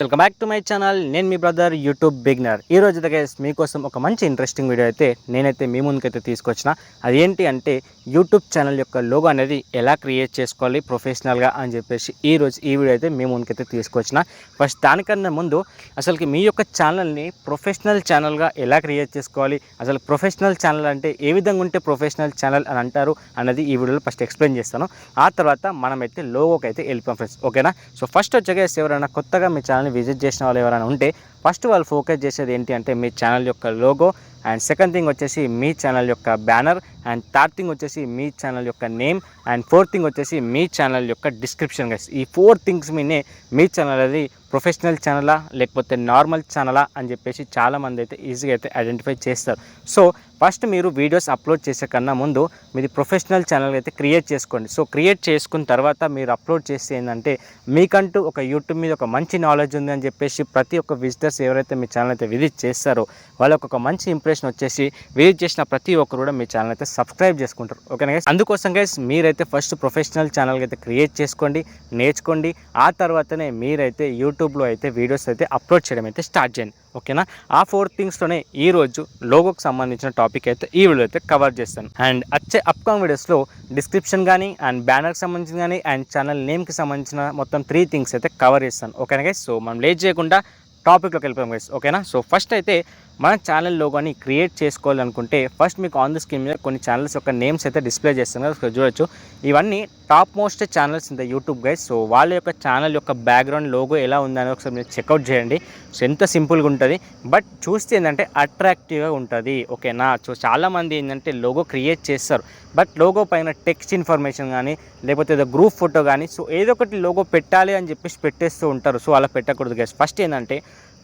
Welcome back to my channel. నేను మీ brother YouTube beginner. ఈ రోజు గైస్ మీకోసం ఒక మంచి ఇంట్రెస్టింగ్ వీడియో అయితే నేనైతే మీ ముందుకైతే తీసుకొచ్చిన. అదేంటి అంటే యూట్యూబ్ ఛానల్ యొక్క లోగో అనేది ఎలా క్రియేట్ చేసుకోవాలి ప్రొఫెషనల్గా అని చెప్పేసి ఈ వీడియో అయితే మీ ముందుకైతే తీసుకొచ్చిన. ఫస్ట్ దానికన్నా ముందు అసలుకి మీ యొక్క ఛానల్ని ప్రొఫెషనల్ ఛానల్గా ఎలా క్రియేట్ చేసుకోవాలి, అసలు ప్రొఫెషనల్ ఛానల్ అంటే ఏ విధంగా ఉంటే ప్రొఫెషనల్ ఛానల్ అని అంటారు అన్నది ఈ వీడియోలో ఫస్ట్ ఎక్స్ప్లెయిన్ చేస్తాను. ఆ తర్వాత మనమైతే లోగోకి అయితే వెళ్ళిపోయాం ఫ్రెండ్స్, ఓకేనా. సో ఫస్ట్ వచ్చేసి ఎవరైనా కొత్తగా మీ ఛానల్ విజిట్ చేసిన వాళ్ళు ఎవరైనా ఉంటే ఫస్ట్ వాళ్ళు ఫోకస్ చేసేది ఏంటి అంటే మీ ఛానల్ యొక్క లోగో, అండ్ సెకండ్ థింగ్ వచ్చేసి మీ ఛానల్ యొక్క బ్యానర్, అండ్ థర్డ్ థింగ్ వచ్చేసి మీ ఛానల్ యొక్క నేమ్, అండ్ ఫోర్త్ థింగ్ వచ్చేసి మీ ఛానల్ యొక్క డిస్క్రిప్షన్ గైస్. ఈ 4 థింగ్స్ మీనే మీ ఛానల్ అది ప్రొఫెషనల్ ఛానలా లేకపోతే నార్మల్ ఛానలా అని చెప్పేసి చాలామంది అయితే ఈజీగా అయితే ఐడెంటిఫై చేస్తారు. సో ఫస్ట్ మీరు వీడియోస్ అప్లోడ్ చేసే కన్నా ముందు మీది ప్రొఫెషనల్ ఛానల్ అయితే క్రియేట్ చేసుకోండి. సో క్రియేట్ చేసుకున్న తర్వాత మీరు అప్లోడ్ చేస్తే ఏంటంటే మీకంటూ ఒక యూట్యూబ్ మీద ఒక మంచి నాలెడ్జ్ ఉంది అని చెప్పేసి ప్రతి ఒక్క విజిటర్స్ ఎవరైతే మీ ఛానల్ అయితే విజిట్ చేస్తారో వాళ్ళకి ఒక మంచి ఇంప్రెషన్ వచ్చేసి విజిట్ చేసిన ప్రతి ఒక్కరు కూడా మీ ఛానల్ అయితే సబ్స్క్రైబ్ చేసుకుంటారు, ఓకేనా గైస్. అందుకోసం గైస్ మీరైతే ఫస్ట్ ప్రొఫెషనల్ ఛానల్ అయితే క్రియేట్ చేసుకోండి, నేర్చుకోండి. ఆ తర్వాతనే మీరైతే యూట్యూబ్లో అయితే వీడియోస్ అయితే అప్లోడ్ చేయడం అయితే స్టార్ట్ చేయండి, ఓకేనా. ఆ 4 థింగ్స్తోనే ఈరోజు లోగోకి సంబంధించిన టాపిక్ అయితే ఈ వీడియో అయితే కవర్ చేస్తాను. అండ్ వచ్చే అప్కమింగ్ వీడియోస్లో డిస్క్రిప్షన్ కానీ అండ్ బ్యానర్కి సంబంధించిన కానీ అండ్ ఛానల్ నేమ్కి సంబంధించిన మొత్తం 3 థింగ్స్ అయితే కవర్ చేస్తాను, ఓకేనా గైస్. సో మనం లేట్ చేయకుండా టాపిక్లోకి వెళ్ళిపోయాం గైస్, ఓకేనా. సో ఫస్ట్ అయితే మన ఛానల్ లోగోని క్రియేట్ చేసుకోవాలనుకుంటే ఫస్ట్ మీకు ఆన్ ద స్క్రీన్ మీద కొన్ని ఛానల్స్ యొక్క నేమ్స్ అయితే డిస్ప్లే చేస్తాను కదా, చూడొచ్చు. ఇవన్నీ top most channels in the YouTube guys. So వాళ్ళ యొక్క ఛానల్ యొక్క బ్యాక్గ్రౌండ్ లోగో ఎలా ఉందని ఒకసారి మీరు చెక్అవుట్ చేయండి. సో ఎంత సింపుల్గా ఉంటుంది, బట్ చూస్తే ఏంటంటే అట్రాక్టివ్గా ఉంటుంది, ఓకేనా. సో చాలామంది ఏంటంటే లోగో క్రియేట్ చేస్తారు, బట్ లోగో పైన టెక్స్ట్ ఇన్ఫర్మేషన్ కానీ లేకపోతే ఏదో గ్రూప్ ఫోటో కానీ సో ఏదో ఒకటి లోగో పెట్టాలి అని చెప్పేసి పెట్టేస్తూ ఉంటారు. సో అలా పెట్టకూడదు గైస్. ఫస్ట్ ఏంటంటే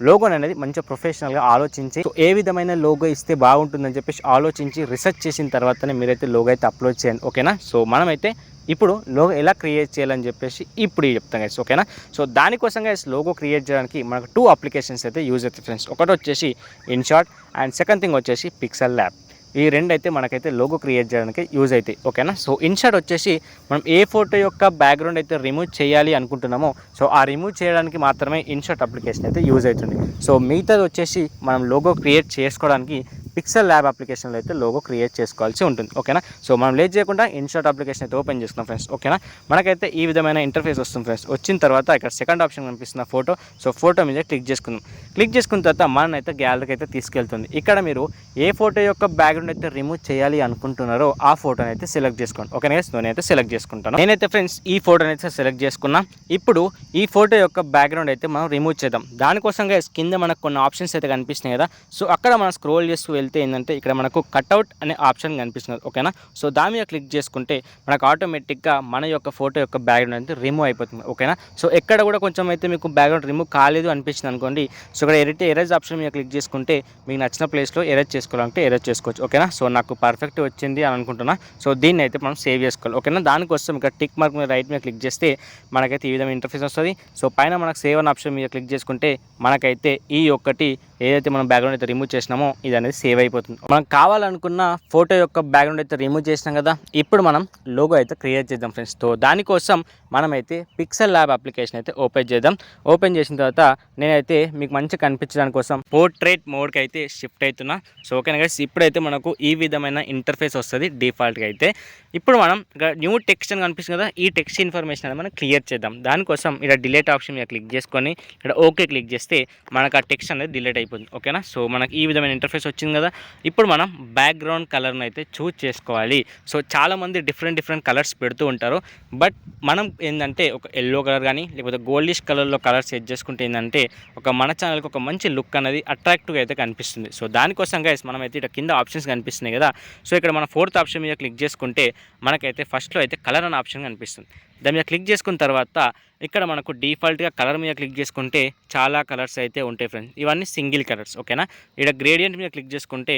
లోగో అనేది మంచిగా ప్రొఫెషనల్గా ఆలోచించి సో ఏ విధమైన లోగో ఇస్తే బాగుంటుందని చెప్పేసి ఆలోచించి రీసెర్చ్ చేసిన తర్వాతనే మీరైతే లోగో అయితే అప్లోడ్ చేయండి, ఓకేనా. సో మనమైతే ఇప్పుడు లోగో ఎలా క్రియేట్ చేయాలని చెప్పేసి ఇప్పుడు చెప్తాం గైస్, ఓకేనా. సో దానికోసం గైస్ లోగో క్రియేట్ చేయడానికి మనకు 2 అప్లికేషన్స్ అయితే యూజ్ అవుతాయి ఫ్రెండ్స్. ఒకటి వచ్చేసి ఇన్షాట్ అండ్ సెకండ్ థింగ్ వచ్చేసి పిక్సెల్ ల్యాబ్. ఈ రెండు అయితే మనకైతే లోగో క్రియేట్ చేయడానికి యూజ్ అవుతాయి, ఓకేనా. సో ఇన్షాట్ వచ్చేసి మనం ఏ ఫోటో యొక్క బ్యాక్గ్రౌండ్ అయితే రిమూవ్ చేయాలి అనుకుంటున్నామో సో ఆ రిమూవ్ చేయడానికి మాత్రమే ఇన్షాట్ అప్లికేషన్ అయితే యూజ్ అవుతుంది. సో మిగతాది వచ్చేసి మనం లోగో క్రియేట్ చేసుకోవడానికి పిక్సెల్ ల్యాబ్ అప్లికేషన్లో అయితే లోగో క్రియేట్ చేసుకోవాల్సి ఉంటుంది, ఓకేనా. సో మనం లేట్ చేయకుండా ఇన్షాట్ అప్లికేషన్ అయితే ఓపెన్ చేసుకున్నాం ఫ్రెండ్స్, ఓకేనా. మనకైతే ఈ విధమైన ఇంటర్ఫేస్ వస్తుంది ఫ్రెండ్స్. వచ్చిన తర్వాత ఇక్కడ సెకండ్ ఆప్షన్ కనిపిస్తున్న ఫోటో. సో ఫోటో మీద క్లిక్ చేసుకుందాం. క్లిక్ చేసుకున్న తర్వాత మననైతే గ్యాలరీకి అయితే తీసుకెళ్తుంది. ఇక్కడ మీరు ఏ ఫోటో యొక్క బ్యాక్గ్రౌండ్ అయితే రిమూవ్ చేయాలి అనుకుంటున్నారో ఆ ఫోటోని అయితే సెలెక్ట్ చేసుకోండి, ఓకేనా. నేనైతే సెలెక్ట్ చేసుకుంటాను. నేనైతే ఫ్రెండ్స్ ఈ ఫోటోని అయితే సెలెక్ట్ చేసుకున్నా. ఇప్పుడు ఈ ఫోటో యొక్క బ్యాక్గ్రౌండ్ అయితే మనం రిమూవ్ చేద్దాం. దానికోసం గైస్ కింద మనకు కొన్ని ఆప్షన్స్ అయితే కనిపిస్తున్నాయి కదా. సో అక్కడ మనం స్క్రోల్ చేస్తూ వెళ్తే ఏంటంటే ఇక్కడ మనకు కట్అవుట్ అనే ఆప్షన్ కనిపిస్తుంది, ఓకేనా. సో దాని మీద క్లిక్ చేసుకుంటే మనకు ఆటోమేటిక్గా మన యొక్క ఫోటో యొక్క బ్యాక్గ్రౌండ్ అయితే రిమూవ్ అయిపోతుంది, ఓకేనా. సో ఎక్కడ కూడా కొంచెం అయితే మీకు బ్యాక్గ్రౌండ్ రిమూవ్ కాలేదు అనిపించింది అనుకోండి, సో ఇక్కడ ఎరేజ్ ఆప్షన్ మీద క్లిక్ చేసుకుంటే మీకు నచ్చిన ప్లేస్లో ఎరేజ్ చేసుకోవాలంటే ఎరేజ్ చేసుకోవచ్చు, ఓకేనా. సో నాకు పర్ఫెక్ట్ వచ్చింది అని అనుకుంటున్నా. సో దీన్ని అయితే మనం సేవ్ చేసుకోవాలి, ఓకేనా. దానికోసం ఇక్కడ టిక్ మార్క్ మీద రైట్ మీద క్లిక్ చేస్తే మనకైతే ఈ విధమైన ఇంటర్ఫేస్ వస్తుంది. సో పైన మనకు సేవ్ అనే ఆప్షన్ మీద క్లిక్ చేసుకుంటే మనకైతే ఈ ఒక్కటి ఏదైతే మనం బ్యాక్గ్రౌండ్ అయితే రిమూవ్ చేసినామో ఇది అనేది సేవ్ అయిపోతుంది. మనం కావాలనుకున్న ఫోటో యొక్క బ్యాక్గ్రౌండ్ అయితే రిమూవ్ చేసినాం కదా. ఇప్పుడు మనం లోగో అయితే క్రియేట్ చేద్దాం ఫ్రెండ్స్. సో దానికోసం మనమైతే పిక్సెల్ ల్యాబ్ అప్లికేషన్ అయితే ఓపెన్ చేద్దాం. ఓపెన్ చేసిన తర్వాత నేనైతే మీకు మంచి కనిపించడానికి కోసం పోర్ట్రేట్ మోడ్కి అయితే షిఫ్ట్ అవుతున్నా. సో ఓకేనా గైస్, ఇప్పుడైతే మనకు ఈ విధమైన ఇంటర్ఫేస్ వస్తుంది డిఫాల్ట్గా అయితే. ఇప్పుడు మనం న్యూ టెక్స్ట్ అని కనిపిస్తుంది కదా, ఈ టెక్స్ట్ ఇన్ఫర్మేషన్ అనేది మనం క్లియర్ చేద్దాం. దానికోసం ఇక్కడ డిలీట్ ఆప్షన్ మీద క్లిక్ చేసుకొని ఇక్కడ ఓకే క్లిక్ చేస్తే మనకు ఆ టెక్స్ట్ అనేది డిలీట్ అయిపోతుంది, ఓకేనా. సో మనకి ఈ విధమైన ఇంటర్ఫేస్ వచ్చింది కదా. ఇప్పుడు మనం బ్యాక్గ్రౌండ్ కలర్ని అయితే చూజ్ చేసుకోవాలి. సో చాలామంది డిఫరెంట్ కలర్స్ పెడుతూ ఉంటారు, బట్ మనం ఏంటంటే ఒక ఎల్లో కలర్ కానీ లేకపోతే గోల్డిష్ కలర్లో కలర్ సెట్ చేసుకుంటే ఏంటంటే ఒక మన ఛానల్కి ఒక మంచి లుక్ అనేది అట్రాక్టివ్గా అయితే కనిపిస్తుంది. సో దానికోసం గైస్ మనం అయితే ఇక్కడ కింద ఆప్షన్స్ కనిపిస్తున్నాయి కదా. సో ఇక్కడ మన 4th ఆప్షన్ మీద క్లిక్ చేసుకుంటే మనకైతే ఫస్ట్లో అయితే కలర్ అనే ఆప్షన్ కనిపిస్తుంది. దాని మీద క్లిక్ చేసుకున్న తర్వాత ఇక్కడ మనకు డిఫాల్ట్గా కలర్ మీద క్లిక్ చేసుకుంటే చాలా కలర్స్ అయితే ఉంటాయి ఫ్రెండ్స్. ఇవన్నీ సింగిల్ కలర్స్, ఓకేనా. ఇక్కడ గ్రేడియంట్ మీద క్లిక్ చేసుకుంటే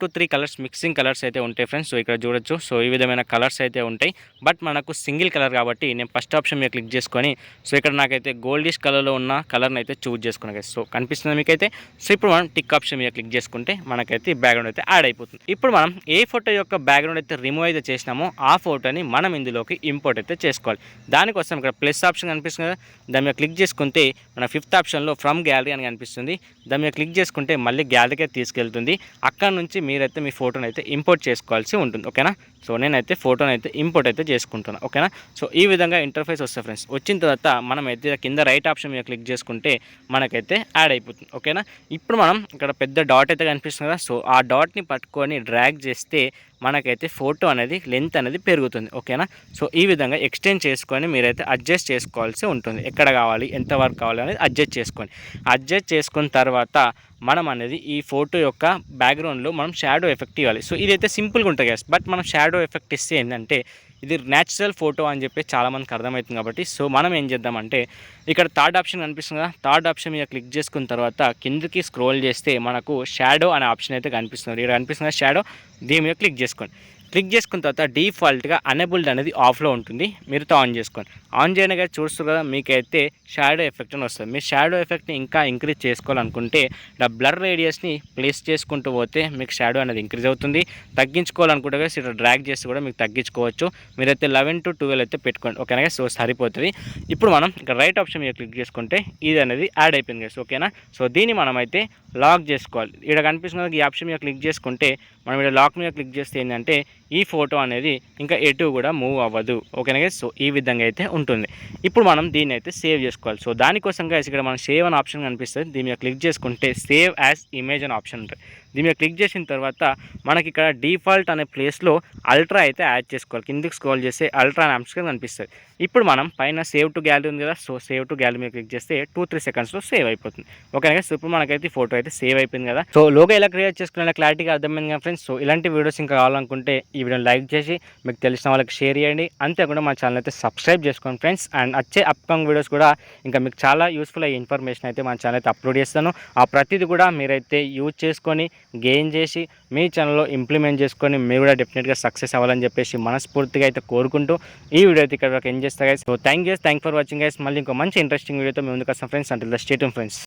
to 3 కలర్స్ మిక్సింగ్ కలర్స్ అయితే ఉంటాయి ఫ్రెండ్స్. సో ఇక్కడ చూడొచ్చు. సో ఈ విధమైన కలర్స్ అయితే ఉంటాయి. బట్ మనకు సింగిల్ కలర్ కాబట్టి నేను ఫస్ట్ ఆప్షన్ మీద క్లిక్ చేసుకొని సో ఇక్కడ నాకైతే గోల్డిష్ కలర్లో ఉన్న కలర్ని అయితే చూజ్ చేసుకున్నాను గైస్. సో కనిపిస్తుంది మీకైతే. సో ఇప్పుడు మనం టిక్ ఆప్షన్ మీద క్లిక్ చేసుకుంటే మనకైతే ఈ బ్యాక్గ్రౌండ్ అయితే యాడ్ అయిపోతుంది. ఇప్పుడు మనం ఏ ఫోటో యొక్క బ్యాక్గ్రౌండ్ అయితే రిమూవ్ అయితే చేసినామో ఆ ఫోటోని మనం ఇందులోకి ఇంపోర్ట్ అయితే చేసుకోవాలి. దానికోసం ఇక్కడ ప్లస్ ఆప్షన్ కనిపిస్తుంది కదా, దాని మీద క్లిక్ చేసుకుంటే మన 5th ఆప్షన్లో ఫ్రమ్ గ్యాలరీ అని కనిపిస్తుంది. దాని మీద క్లిక్ చేసుకుంటే మళ్ళీ గ్యాలరీకే తీసుకెళ్తుంది. అక్కడ నుంచి మీరైతే మీ ఫోటోని అయితే ఇంపోర్ట్ చేసుకోవాల్సి ఉంటుంది. ఓకేనా. సో నేనైతే ఫోటోని అయితే ఇంపోర్ట్ అయితే చేసుకుంటాను. ఓకేనా. సో ఈ విధంగా ఇంటర్ఫేస్ వస్తుంది ఫ్రెండ్స్. వచ్చిన తర్వాత మనం అయితే కింద రైట్ ఆప్షన్ మీద క్లిక్ చేసుకుంటే మనకైతే యాడ్ అయిపోతుంది. ఓకేనా. ఇప్పుడు మనం ఇక్కడ పెద్ద డాట్ అయితే కనిపిస్తుంది కదా, సో ఆ డాట్ని పట్టుకొని డ్రాగ్ చేస్తే మనకైతే ఫోటో అనేది లెంత్ అనేది పెరుగుతుంది. ఓకేనా. సో ఈ విధంగా ఎక్స్టెండ్ చేసుకొని మీరైతే అడ్జస్ట్ చేసుకోవాల్సి ఉంటుంది. ఎక్కడ కావాలి, ఎంత వరకు కావాలి అనేది అడ్జస్ట్ చేసుకోండి. అడ్జస్ట్ చేసుకున్న తర్వాత మనం అనేది ఈ ఫోటో యొక్క బ్యాక్గ్రౌండ్లో మనం షాడో ఎఫెక్ట్ ఇవ్వాలి. సో ఇదైతే సింపుల్గా ఉంటుంది కదా, బట్ మనం షాడో ఎఫెక్ట్ ఇస్తే ఏంటంటే ఇది న్యాచురల్ ఫోటో అని చెప్పి చాలామందికి అర్థమవుతుంది. కాబట్టి సో మనం ఏం చేద్దామంటే ఇక్కడ థర్డ్ ఆప్షన్ కనిపిస్తుంది కదా, థర్డ్ ఆప్షన్ మీద క్లిక్ చేసుకున్న తర్వాత కిందకి స్క్రోల్ చేస్తే మనకు షాడో అనే ఆప్షన్ అయితే కనిపిస్తుంది. ఇక్కడ కనిపిస్తుంది షాడో, దీని మీద క్లిక్ చేసుకోండి. క్లిక్ చేసుకున్న తర్వాత డిఫాల్ట్గా అనేబుల్డ్ అనేది ఆఫ్లో ఉంటుంది, మీరుతో ఆన్ చేసుకోండి. ఆన్ చేయగానే చూస్తారు కదా మీకైతే షాడో ఎఫెక్ట్ అని వస్తుంది. మీరు షాడో ఎఫెక్ట్ని ఇంకా ఇంక్రీజ్ చేసుకోవాలనుకుంటే ఇలా బ్లర్ రేడియస్ని ప్లేస్ చేసుకుంటూ పోతే మీకు షాడో అనేది ఇంక్రీజ్ అవుతుంది. తగ్గించుకోవాలనుకుంటే కదా ఇక్కడ డ్రాగ్ చేసి కూడా మీకు తగ్గించుకోవచ్చు. మీరైతే 11 to 12 అయితే పెట్టుకోండి. ఓకేనా. సో సరిపోతుంది. ఇప్పుడు మనం ఇక్కడ రైట్ ఆప్షన్ మీద క్లిక్ చేసుకుంటే ఇది అనేది యాడ్ అయిపోయింది కదా. ఓకేనా. సో దీన్ని మనం అయితే లాక్ చేసుకోవాలి. ఇక్కడ కనిపిస్తుంది ఈ ఆప్షన్ మీద క్లిక్ చేసుకుంటే మనం ఇక్కడ లాక్ మీద క్లిక్ చేస్తే ఏంటంటే ఈ ఫోటో అనేది ఇంకా ఎటు కూడా మూవ్ అవ్వదు. ఓకేనా గైస్. సో ఈ విధంగా అయితే ఉంటుంది. ఇప్పుడు మనం దీన్ని అయితే సేవ్ చేసుకోవాలి. సో దానికోసం గైస్ ఇక్కడ మనం సేవ్ అనే ఆప్షన్ కనిపిస్తుంది. దీని మీద క్లిక్ చేసుకుంటే సేవ్ యాజ్ ఇమేజ్ అనే ఆప్షన్ ఉంటుంది. దీని మీద క్లిక్ చేసిన తర్వాత మనకి ఇక్కడ డిఫాల్ట్ అనే ప్లేస్లో అల్ట్రా అయితే యాడ్ చేసుకోవాలి. కిందికి స్క్రోల్ చేస్తే అల్ట్రా అనే ఆప్షన్ కనిపిస్తుంది. ఇప్పుడు మనం పైన సేవ్ టు గ్యాలరీ ఉంది కదా, సో సేవ్ టు గ్యాలరీ మీద క్లిక్ చేస్తే 2-3 సెకండ్స్లో సేవ్ అయిపోతుంది. ఓకేనా గైస్. సో ఇప్పుడు మనకైతే ఫోటో అయితే సేవ్ అయిపోయింది కదా. సో లోగో ఎలా క్రియేట్ చేసుకునే క్లారిటీగా అర్థమైంది కదా ఫ్రెండ్స్. సో ఇలాంటి వీడియోస్ ఇంకా కావాలనుకుంటే ఈ వీడియోని లైక్ చేసి మీకు తెలిసిన వాళ్ళకి షేర్ చేయండి. అంతేకాకుండా మా ఛానల్ అయితే సబ్స్క్రైబ్ చేసుకోండి ఫ్రెండ్స్. అండ్ వచ్చే అప్కమింగ్ వీడియోస్ కూడా ఇంకా మీకు చాలా యూస్ఫుల్ అయ్యే ఇన్ఫర్మేషన్ అయితే మా ఛానల్ అయితే అప్లోడ్ చేస్తాను. ఆ ప్రతిదీ కూడా మీరైతే యూజ్ చేసుకొని గెయిన్ చేసి మీ ఛానల్లో ఇంప్లిమెంట్ చేసుకొని మీరు కూడా డెఫినెట్గా సక్సెస్ అవ్వాలని చెప్పేసి మనస్ఫూర్తిగా అయితే కోరుకుంటూ ఈ వీడియో అయితే ఇక్కడ ఎండ్ చేస్తా guys. So thank for watching guys. మళ్ళీ ఇంకో మంచి ఇంట్రెస్టింగ్ వీడియోతో మేము ముందుకు వస్తాం friends. Until the stay tune friends.